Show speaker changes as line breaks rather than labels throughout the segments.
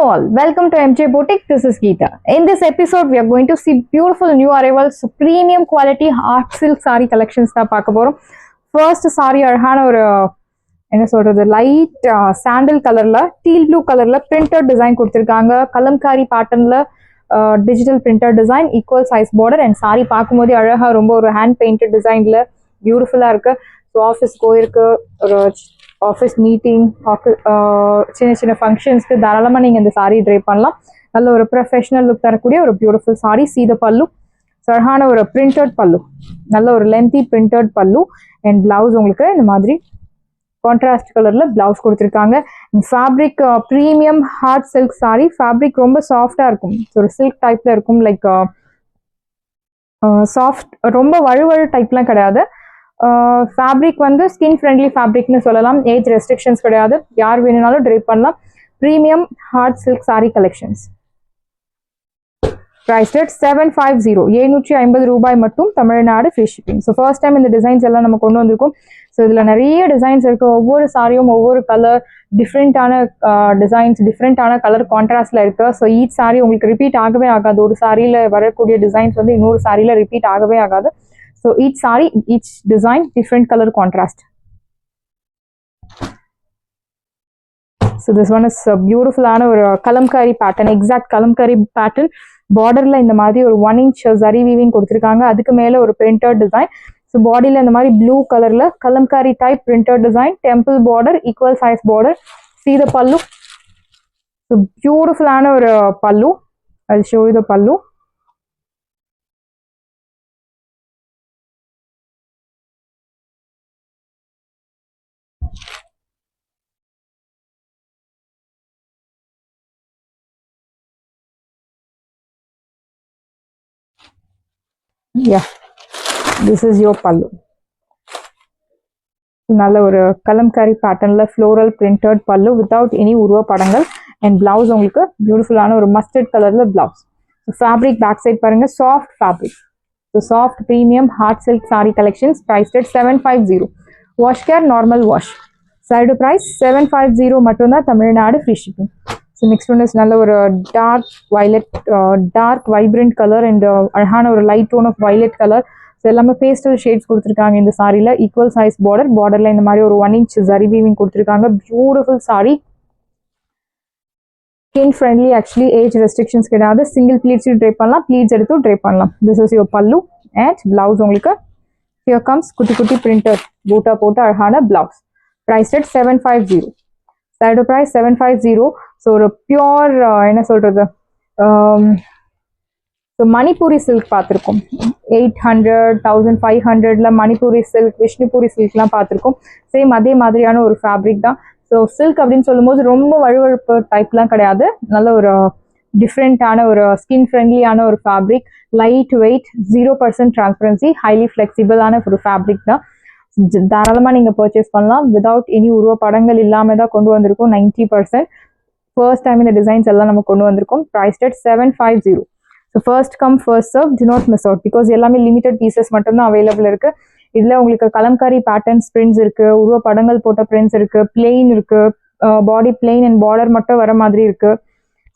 all, welcome to MJ Boutique. This is Geeta. In this episode, we are going to see beautiful new arrivals, premium quality art silk saree collections. First saree அழகான ஒரு என்ன சொல்றது light sandal கலர்ல teal blue கலர்ல printed design கொடுத்துருக்காங்க. கலம்காரி பேட்டர்ன்ல digital printed design, equal size border and sari பார்க்கும்போது அழகா ரொம்ப ஒரு ஹேண்ட் பெயிண்டட் டிசைன்ல பியூட்டிஃபுல்லா இருக்கு. ஸோ ஆஃபீஸ் போயிருக்கு, ஒரு ஆஃபீஸ் மீட்டிங், சின்ன சின்ன ஃபங்க்ஷன்ஸ்க்கு தாராளமாக நீங்கள் இந்த சாரீ ட்ரை பண்ணலாம். நல்ல ஒரு ப்ரொஃபஷனல் லுக் தரக்கூடிய ஒரு பியூட்டிஃபுல் சாரீ. சீத பல்லு, அழகான ஒரு பிரிண்டட் பல்லு, நல்ல ஒரு lengthy printed pallu and blouse உங்களுக்கு இந்த மாதிரி கான்ட்ராஸ்ட் கலர்ல பிளவுஸ் கொடுத்துருக்காங்க. Fabric premium hard silk sari. Fabric ரொம்ப சாஃப்டா இருக்கும், ஒரு சில்க் டைப்ல இருக்கும். லைக் சாஃப்ட், ரொம்ப வழுவழு டைப்லாம் கிடையாது. ஃபேப்ரிக் வந்து ஸ்கின் ஃப்ரெண்ட்லி ஃபேப்ரிக்னு சொல்லலாம். ஏஜ் ரெஸ்ட்ரிக்ஷன்ஸ் கிடையாது, யார் வேணும்னாலும் ட்ரை பண்ணலாம். Premium hard silk sari collections. Priced at 750, 750 ரூபாய் மட்டும், Tamil Nadu free shipping. So first time இந்த டிசைன்ஸ் எல்லாம் நம்ம கொண்டு வந்திருக்கோம். ஸோ இதில் நிறைய டிசைன்ஸ் இருக்குது. ஒவ்வொரு சாரியும் ஒவ்வொரு கலர், டிஃப்ரெண்ட்டான டிசைன்ஸ், டிஃப்ரெண்ட்டான கலர் கான்ட்ராஸ்டில் இருக்குது. ஸோ ஈச் சாரி உங்களுக்கு ரிப்பீட் ஆகவே ஆகாது. ஒரு சாரியில் வரக்கூடிய டிசைன்ஸ் வந்து இன்னொரு சாரியில் ரிப்பீட் ஆகவே ஆகாது. So each sari, each design, different colour contrast. So this one is பியூட்டிஃபுல்லான ஒரு Kalamkari pattern, exact Kalamkari pattern. பார்டர்ல இந்த மாதிரி ஒரு 1 inch ஜரி வீவிங் கொடுத்துருக்காங்க. அதுக்கு மேல ஒரு பிரிண்டட் டிசைன். ஸோ பாடியில இந்த மாதிரி ப்ளூ கலர்ல Kalamkari type printed design, temple border, equal size border. See the பல்லு. ஸோ பியூட்டிஃபுல்லான ஒரு பல்லு. I'll show you the பல்லு. Yeah, this is your pallu. நல்ல ஒரு கலம்காரி பேட்டர்ன்ல floral printed pallu without any உருவ படங்கள் அண்ட் பிளவுஸ் உங்களுக்கு பியூட்டிஃபுல்லான ஒரு மஸ்டர்ட் கலர்ல பிளவுஸ். ஃபேப்ரிக் பேக் சைட் பாருங்க, soft fabric. So soft premium hard silk sari collections. Priced at 750. Wash care, normal wash. Side price 750 மட்டும்தான், Tamil Nadu free shipping. So next one is நல்ல ஒரு dark violet, dark vibrant colour and அழகான ஒரு light tone of violet colour. So எல்லாமே pastel shades கொடுத்துருக்காங்க இந்த சாரியில். Equal size border, பார்டரில் இந்த மாதிரி ஒரு 1 inch ஜரி வீவிங் கொடுத்துருக்காங்க. Beautiful sari, skin friendly. Actually age restrictions கிடையாது. சிங்கிள் ப்ளீட்ஸ் ட்ரை பண்ணலாம், ப்ளீட்ஸ் எடுத்து ட்ரை பண்ணலாம். This is your pallu and blouse உங்களுக்கு ஹியர் கம்ஸ் குட்டி குட்டி பிரிண்டர் பூட்டா போட்டு அழகான blouse. Price at 750. Side price 750. So ஒரு பியோர் என்ன சொல்றது, ஸோ மணிப்பூரி சில்க் பார்த்துருக்கோம். 800, 1500 மணிப்பூரி சில்க், விஷ்ணுபூரி சில்க்லாம் பார்த்துருக்கோம். சேம் அதே மாதிரியான ஒரு ஃபேப்ரிக் தான். ஸோ சில்க் அப்படின்னு சொல்லும்போது ரொம்ப வழுவழுப்பு டைப்லாம் கிடையாது. நல்ல ஒரு டிஃப்ரெண்ட்டான ஒரு ஸ்கின் ஃப்ரெண்ட்லியான ஒரு fabric. Light weight, 0% transparency, highly ஃப்ளெக்சிபிளான ஒரு ஃபேப்ரிக் தான். தாராளமாக நீங்கள் பர்ச்சேஸ் பண்ணலாம். விதவுட் எனி உருவ படங்கள் இல்லாமல் தான் கொண்டு வந்திருக்கோம். 90% ஃபர்ஸ்ட் டைம் இந்த டிசைன்ஸ் எல்லாம் நம்ம கொண்டு வந்திருக்கோம். Prized at 750. So first come first serve, to not miss out. Because எல்லாமே லிமிடெட் பீசஸ் மட்டும்தான் அவைலபிள் இருக்கு. இதில் உங்களுக்கு கலம்காரி பேட்டர்ன்ஸ் பிரிண்ட்ஸ் இருக்கு, உருவ படங்கள் போட்ட பிரிண்ட்ஸ் இருக்கு, பிளெயின் இருக்கு, பாடி பிளெயின் அண்ட் பார்டர் மட்டும் வர மாதிரி இருக்கு.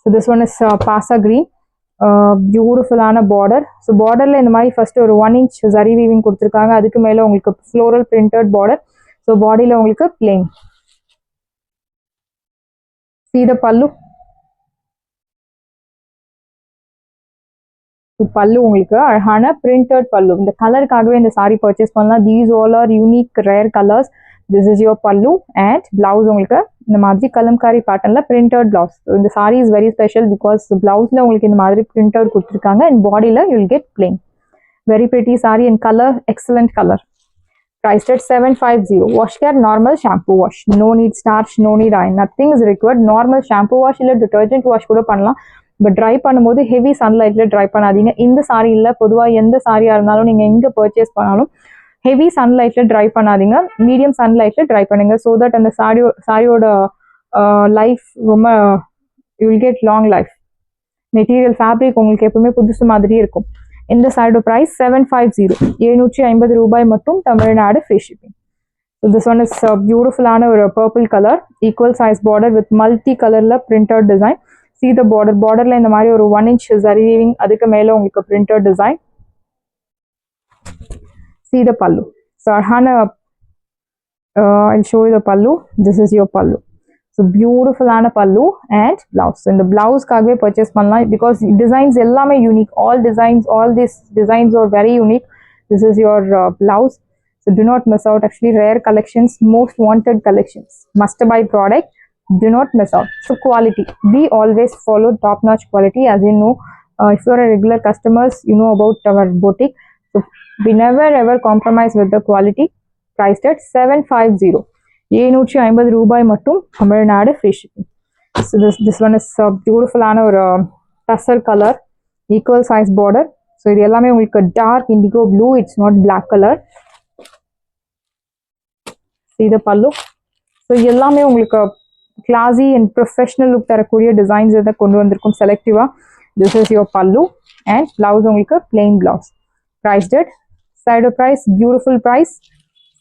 So this one is Bhasa green, பியூட்டிஃபுல்லான பார்டர். ஸோ பார்டர்ல இந்த மாதிரி ஃபர்ஸ்ட் ஒரு 1 inch ஜரி வீவிங் கொடுத்துருக்காங்க. அதுக்கு மேலே உங்களுக்கு ஃப்ளோரல் பிரிண்டட் பார்டர். ஸோ பாடியில் உங்களுக்கு பிளெயின். See the பல்லு. பல்லு உங்களுக்கு அழகான பிரிண்டட் பல்லு. இந்த கலருக்காகவே இந்த சாரி பர்ச்சேஸ் பண்ணலாம். These all are unique rare colours. This is your pallu and blouse உங்களுக்கு இந்த மாதிரி கலம்காரி பேட்டர்ன்ல பிரிண்டட் பிளவுஸ். இந்த sari is very special because பிளவுஸ்ல உங்களுக்கு இந்த மாதிரி பிரிண்டட் கொடுத்துருக்காங்க அண்ட் பாடியில் you will get plain. Very pretty sari and colour excellent colour. Priced at 750. Wash care, normal shampoo wash. No need starch, no need iron. Nothing is required. Normal shampoo wash இல்ல detergent wash கூட பண்ணலாம். But try பண்ணும்போது heavy சன்லைட்ல try பண்ணாதீங்க. இந்த sorry இல்லை, பொதுவாக எந்த சாரியாக இருந்தாலும் நீங்கள் எங்கே பர்ச்சேஸ் பண்ணாலும் ஹெவி சன்லைட்ல ட்ரை பண்ணாதீங்க. மீடியம் சன்லைட்ல ட்ரை பண்ணுங்க. ஸோ தட் அந்த சாரியோட லைஃப் ரொம்ப, you will get long life. Material fabric உங்களுக்கு எப்பவுமே புதுசு மாதிரி இருக்கும். இந்த சைடு ப்ரைஸ் 750, 750 ரூபாய் மட்டும், Tamil Nadu free shipping. So this one is பியூட்டிஃபுல்லான ஒரு purple colour, equal size border with multi கலர்ல printed design. See the border. Borderல இந்த மாதிரி ஒரு 1 inch zari weaving. அதுக்கு மேல உங்களுக்கு printed design. See the pallu. So Arhana, I'll show you the pallu. This is your pallu. So beautiful ana pallu and blouse. So in the blouse kaagve purchase pannalam because designs ellame unique. All these designs are very unique. This is your blouse. So do not miss out. Actually rare collections, most wanted collections, must buy product. Do not miss out. So quality, we always follow top notch quality. As you know, if you are a regular customers, you know about our boutique. So we never ever compromise with the quality. Priced at 750. 750 ரூபாய் மட்டும் Tamil Nadu free shipping. So this one is beautiful ஆன ஒரு tussar colour, equal size border. So இது எல்லாமே உங்களுக்கு dark indigo blue, it's not black color. See the pallu. So எல்லாமே உங்களுக்கு classy and professional look தரக்கூடிய designs இத கொண்டு வந்திருக்கும் செலக்டிவா. This is your pallu and blouse உங்களுக்கு plain blouse. Priced at side price, beautiful price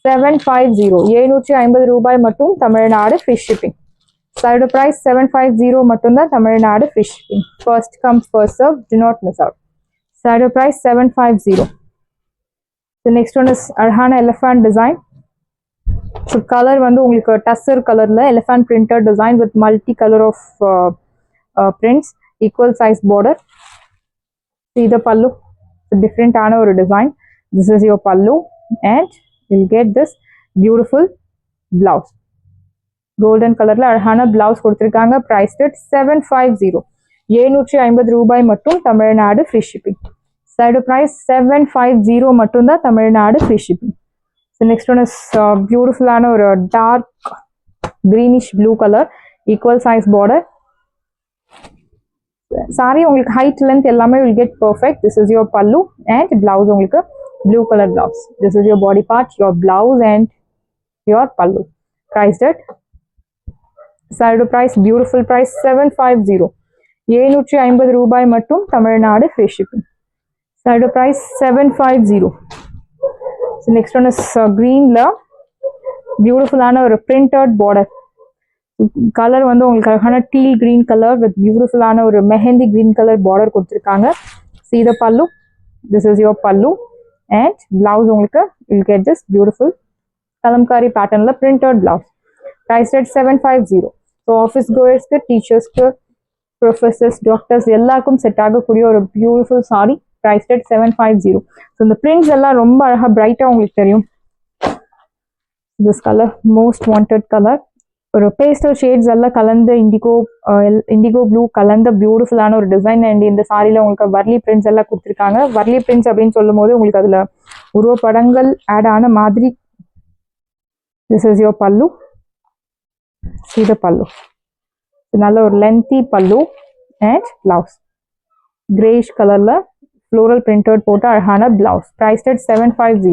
750. 750 ரூபாய் மட்டும் Tamil Nadu free shipping. Side price 750 மட்டும் தான் Tamil Nadu free shipping. First come first serve, do not miss out. Side price 750. The next one is Arhana elephant design. So color வந்து உங்களுக்கு டஸ்ஸர் கலர்ல elephant printed design with multi color of prints, equal size border. See the pallu. So different ஆன ஒரு design. This is your pallu and you'll get this beautiful blouse. Golden colorல அழகான blouse கொடுத்திருக்காங்க. Priced at 750. 750 ரூபாய் மட்டும் Tamil Nadu free shipping. Side price 750 மட்டும் தான் Tamil Nadu free shipping. The next one is beautiful ஆன ஒரு dark greenish blue color, equal size border. Saree உங்களுக்கு height length எல்லாமே will get perfect. This is your pallu and blouse உங்களுக்கு blue color blouse. This is your body part, your blouse and your pallu. Priced at side price, beautiful price 750. 750 ரூபாய் மட்டும் Tamil Nadu free shipping. Side price 750. So next one is green la beautiful ஆன ஒரு printed border. Colour வந்து உங்களுக்கு அழகான teal green color with beautiful ஆன ஒரு mehendi green color border கொடுத்திருக்காங்க. See the pallu. This is your pallu and blouse உங்களுக்கு you'll get this beautiful kalamkari pattern la printed blouse. Priced at 750. So office goers க்கு teachers க்கு professors doctors எல்லாருக்கும் set ஆகக்கூடிய ஒரு beautiful saree. Priced at 750. So இந்த prints எல்லாம் ரொம்ப அழகா பிரைட்டா உங்களுக்கு தெரியும். This color most wanted color. ஒரு pastel shades எல்லாம் கலந்த indigo blue கலந்த பியூட்டிஃபுல் ஆன ஒரு டிசைன் அண்ட் இந்த சாரில உங்களுக்கு வர்லி prints எல்லாம் கொடுத்திருக்காங்க. வர்லி prints அப்படின்னு சொல்லும்போது உங்களுக்கு அதுல உருவ படங்கள் ஆட் ஆன மாதிரி. This is your pallu. See the pallu. நல்ல ஒரு lengthy pallu and blouse. Grayish colorல floral printed போட்ட அழகான blouse. Priced at 750.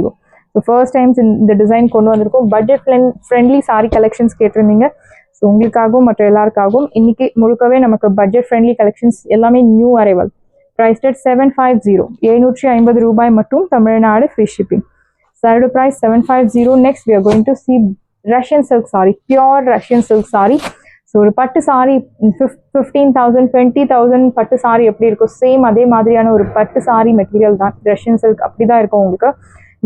So first times இந்த டிசைன் கொண்டு வந்திருக்கோம். பட்ஜெட் ஃப்ரெண்ட்லி சாரி கலெக்ஷன்ஸ் கேட்டிருந்தீங்க. ஸோ உங்களுக்காகவும் மற்ற எல்லாருக்காகவும் இன்னைக்கு முழுக்கவே நமக்கு பட்ஜெட் ஃப்ரெண்ட்லி கலெக்ஷன்ஸ் எல்லாமே நியூ அரைவல். Priced at 750. 750 ரூபாய் மட்டும் Tamil Nadu free shipping. Side price 750. Next we are going to see Russian silk saree, pure Russian silk saree. So ஒரு பட்டு சாரி 15,000 20,000 பட்டு சாரி எப்படி இருக்கும் சேம் அதே மாதிரியான ஒரு பட்டு சாரி மெட்டீரியல் தான் ரஷ்யன் சில்க் அப்படிதான் இருக்கும் உங்களுக்கு.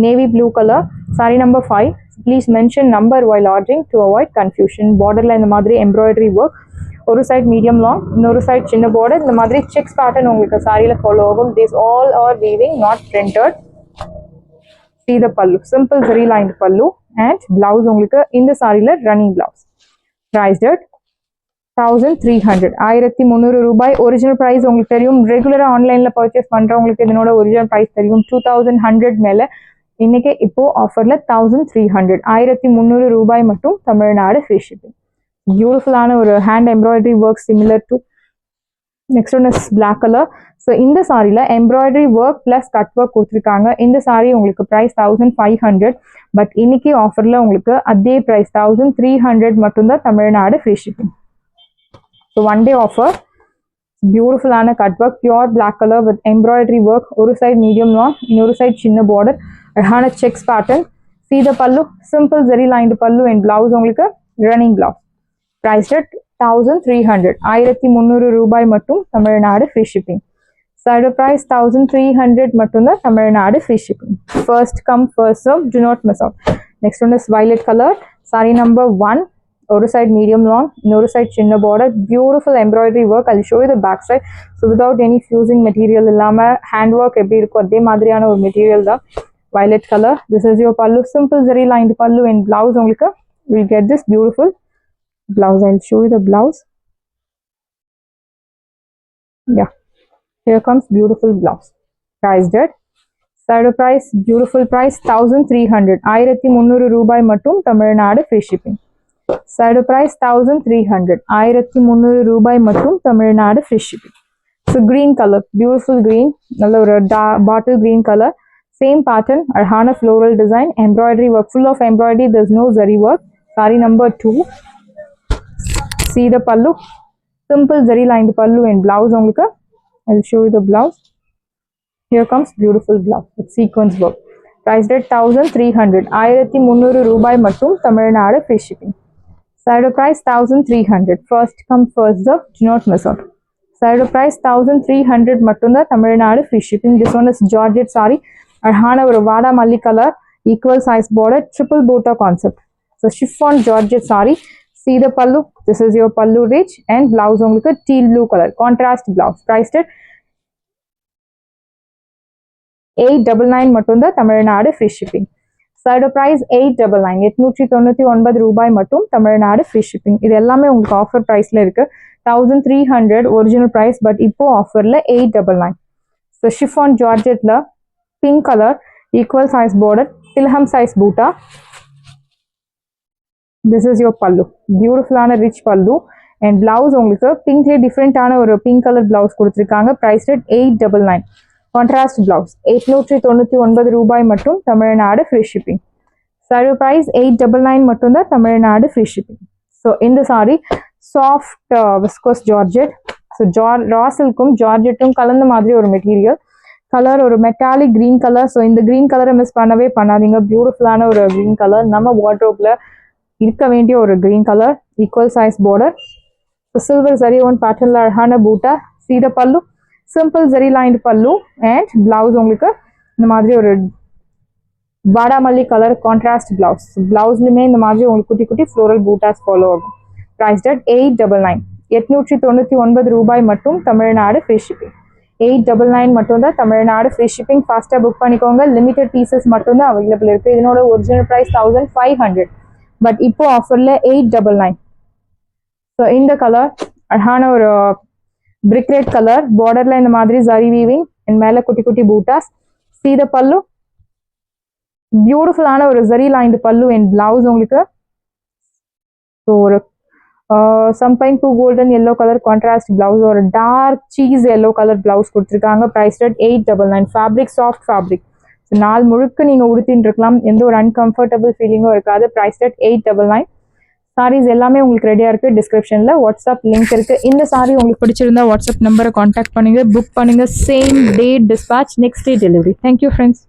Navy blue colour, sorry number 5. Please mention number while ordering to avoid confusion. பார்டர்ல இந்த மாதிரி எம்ப்ராய்டரி ஒர்க், ஒரு சைட் மீடியம் லாங், இன்னொரு சைட் சின்ன பார்டர், இந்த மாதிரி செக்ஸ் பேட்டர்ன் உங்களுக்கு சாரியில ஃபாலோ ஆகும். These all are weaving, not printed. See the pallu, simple zari lined pallu and blouse உங்களுக்கு இந்த சாரியில ரன்னிங் blouse. Priced at 1300. 1300 ரூபாய். ஒரிஜினல் பிரைஸ் உங்களுக்கு தெரியும். ரெகுலரா ஆன்லைன்ல பர்ச்சேஸ் பண்றவங்களுக்கு இதனோட ஒரிஜினல் பிரைஸ் தெரியும் 2100 மேல. இன்னைக்கு இப்போ ஆஃபர்ல 1300. 1300 ரூபாய் மட்டும் தமிழ்நாடு free shipping. பியூட்டிஃபுல்லான ஒரு hand embroidery work similar to. Next one is black colour. So இந்த சாரியில embroidery work plus cut work கொடுத்துருக்காங்க. இந்த சாரி உங்களுக்கு பிரைஸ் 1500. பட் இன்னைக்கு ஆஃபர்ல உங்களுக்கு அதே பிரைஸ் 1300 மட்டும்தான் Tamil Nadu free shipping. So one day offer, beautiful ஆன cut work, pure black color with embroidery work. ஒரு side medium long, இன்னொரு side சின்ன border, அழகான checks pattern. See the pallu, simple zari lined pallu and blouse உங்களுக்கு running blouse. Priced at 1300 1300 ரூபாய் மட்டும் Tamil Nadu free shipping. Side price 1300 மட்டும்தான் Tamil Nadu free shipping. First come first serve, do not miss out. Next one is violet color, saree number 1. ஒரு side medium long, இன்னொரு side சின்ன border, beautiful embroidery work. I'll show you the back side. So without any fusing material இல்லாம hand work எப்படி இருக்கும் அதே மாதிரியான ஒரு material தான். Violet color, this is your pallu, simple zari lined pallu and blouse உங்களுக்கு will get this beautiful blouse. I'll show you the blouse. Yeah, here comes beautiful blouse. Priced at side price, beautiful price 1300 1300 ரூபாய் மட்டும் Tamil Nadu free shipping. Side price 1300 1300 ரூபாய் மட்டும் Tamil Nadu free shipping. So green color, beautiful green, நல்ல ஒரு bottle green color, same pattern, arhana floral design, embroidery work, full of embroidery, there's no zari work. Saree number 2. See the pallu, simple zari lined pallu and blouse உங்களுக்கு. I'll show you the blouse. Here comes beautiful blouse with sequence work. Priced at 1300 1300 ரூபாய் மட்டும் Tamil Nadu free shipping. Side price 1300. First come first serve, do not miss out. Side price 1300 மட்டும்தான் Tamil Nadu free shipping. This one is Georgette saree, அழகான ஒரு வாடா மல்லி colour, equal size border, triple bota concept. So chiffon Georgette saree. See the pallu, this is your pallu rich and blouse உங்களுக்கு teal blue color, contrast blouse. Priced at 899 மட்டும்தான் Tamil Nadu free shipping. Side price 899 899 ரூபாய் மட்டும் Tamil Nadu free shipping. இது எல்லாமே உங்களுக்கு offer பிரைஸ்ல இருக்கு. 1300 original price, but இப்போ ஆஃபர்ல 899. ஸோ ஷிஃபான் ஜார்ஜெட்ல pink colour, equal size border, தில்ஹம் size buta. This is your pallu, பியூட்டிஃபுல்லான ரிச் பல்லு அண்ட் பிளவுஸ் உங்களுக்கு பிங்க்லேயே டிஃப்ரெண்டான ஒரு பிங்க் கலர் பிளவுஸ் கொடுத்துருக்காங்க. Price rate 899. கான்ட்ராஸ்ட் பிளவுஸ் 899 ரூபாய் மட்டும் Tamil Nadu free shipping. Sari price 899 மட்டும்தான் தமிழ்நாடு ஃப்ரீ ஷிப்பிங். ஸோ இந்த sari soft viscose georgette. So raw சில்க்கும் ஜார்ஜெட்டும் கலந்த மாதிரி ஒரு மெட்டீரியல். கலர் ஒரு மெட்டாலிக் கிரீன் கலர். ஸோ இந்த கிரீன் கலரை மிஸ் பண்ணவே பண்ணாதீங்க. பியூட்டிஃபுல்லான ஒரு கிரீன் கலர், நம்ம வார்ட்ரோப்ல இருக்க வேண்டிய ஒரு green colour, equal size border. Silver zari one பேட்டர்ன்ல அழகான பூட்டா. See the pallu, simple zari lined pallu and blouse உங்களுக்கு இந்த மாதிரி ஒரு வாடாமல்லி கலர் கான்ட்ராஸ்ட் பிளவுஸ். பிளவுஸ்லுமே இந்த மாதிரி உங்களுக்கு குட்டி குட்டி ஃப்ளோரல் பூட்டாஸ் ஃபாலோ ஆகும். பிரைஸ் அட் 899 899 ரூபாய் மட்டும் தமிழ்நாடு ஃப்ரீ ஷிப்பிங். 899 மட்டும் தான் தமிழ்நாடு ஃப்ரீ ஷிப்பிங். ஃபாஸ்ட்டாக புக் பண்ணிக்கோங்க. லிமிடெட் பீசஸ் மட்டும் தான் அவைலபிள் இருக்கு. இதனோட ஒரிஜினல் பிரைஸ் 1500, பட் இப்போ ஆஃபர்ல 899. ஸோ இந்த கலர் அழகான ஒரு பிரிக் ரெட் கலர், பார்டர்ல இந்த மாதிரி ஜரி வீவிங் அண்ட் மேல குட்டி குட்டி பூட்டாஸ். See the pallu, பியூட்டிஃபுல்லான ஒரு zari lined pallu and blouse உங்களுக்கு. ஸோ ஒரு champagne to golden yellow colour contrast blouse, ஒரு dark cheese yellow colour blouse கொடுத்துருக்காங்க. Price rate 899. Fabric soft fabric. நாள் முழுக்க நீங்க உடுத்தின்னு இருக்கலாம், எந்த ஒரு அன்கம்ஃபர்டபுள் ஃபீலிங்கும் இருக்காது. Price rate 899. சாரீஸ் எல்லாமே உங்களுக்கு ரெடியா இருக்கு. டிஸ்கிரிப்ஷன்ல வாட்ஸ்அப் லிங்க் இருக்கு. இந்த சாரி உங்களுக்கு பிடிச்சிருந்தா வாட்ஸ்அப் நம்பரை கான்டாக்ட் பண்ணுங்க, புக் பண்ணுங்க. Same day dispatch, next day delivery. Thank you friends.